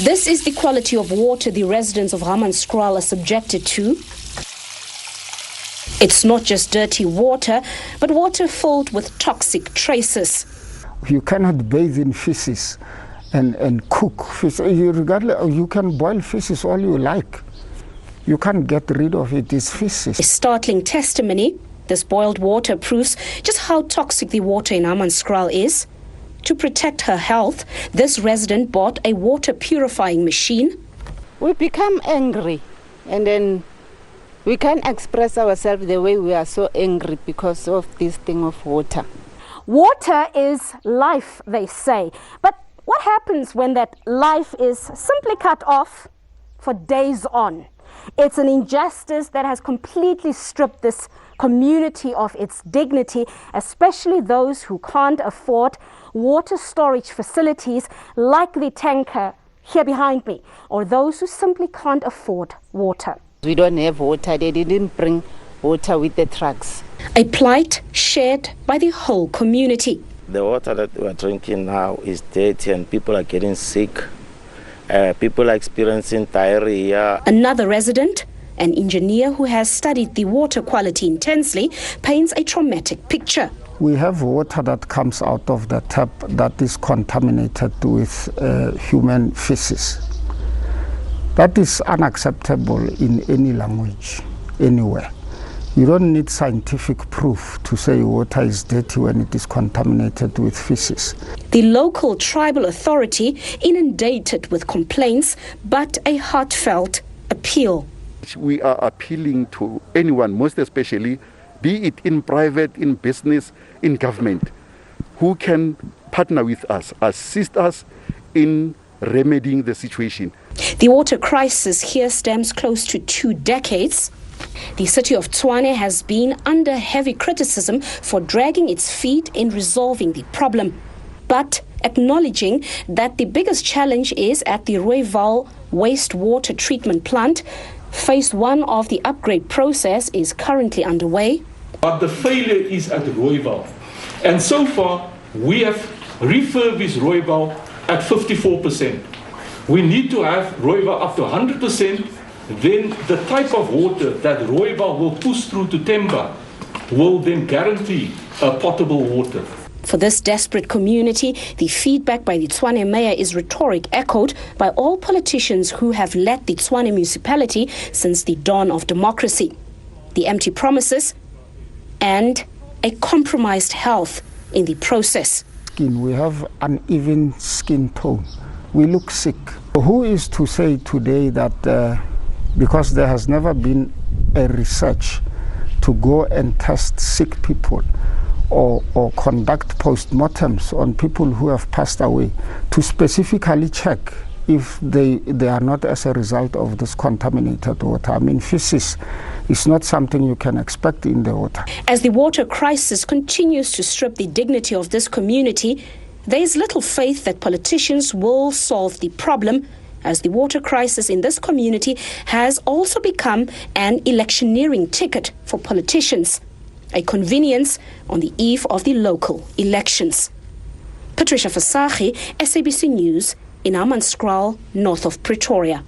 This is the quality of water the residents of Hammanskraal are subjected to. It's not just dirty water, but water filled with toxic traces. You cannot bathe in feces and cook fish. You can boil feces all you like. You can't get rid of it. It's feces. A startling testimony. This boiled water proves just how toxic the water in Hammanskraal is. To protect her health, this resident bought a water purifying machine. We become angry, and then we can't express ourselves the way we are so angry because of this thing of water. Water is life, they say. But what happens when that life is simply cut off for days on? It's an injustice that has completely stripped this community of its dignity, especially those who can't afford water storage facilities like the tanker here behind me, or those who simply can't afford water. We don't have water. They didn't bring water with the trucks. A plight shared by the whole community. The water that we are drinking now is dirty and people are getting sick. People are experiencing diarrhea. Another resident, an engineer who has studied the water quality intensely, paints a traumatic picture. We have water that comes out of the tap that is contaminated with human feces. That is unacceptable in any language, anywhere. You don't need scientific proof to say water is dirty when it is contaminated with feces. The local tribal authority inundated with complaints, but a heartfelt appeal. We are appealing to anyone, most especially, be it in private, in business, in government, who can partner with us, assist us in remedying the situation. The water crisis here stems close to 2 decades. The City of Tshwane has been under heavy criticism for dragging its feet in resolving the problem, but acknowledging that the biggest challenge is at the Rooiwal wastewater treatment plant. Phase 1 of the upgrade process is currently underway. But the failure is at Rooiwal. And so far, we have refurbished Rooiwal at 54%. We need to have Rooiwal up to 100%. Then the type of water that Rooiwal will push through to Temba will then guarantee potable water. For this desperate community, the feedback by the Tshwane mayor is rhetoric echoed by all politicians who have led the Tshwane municipality since the dawn of democracy. The empty promises and a compromised health in the process. We have uneven skin tone. We look sick. Who is to say today that because there has never been a research to go and test sick people or conduct postmortems on people who have passed away to specifically check if they are not as a result of this contaminated water. I mean, feces is not something you can expect in the water. As the water crisis continues to strip the dignity of this community, there is little faith that politicians will solve the problem, as the water crisis in this community has also become an electioneering ticket for politicians, a convenience on the eve of the local elections. Patricia Fasagi, SABC News, in Hammanskraal, north of Pretoria.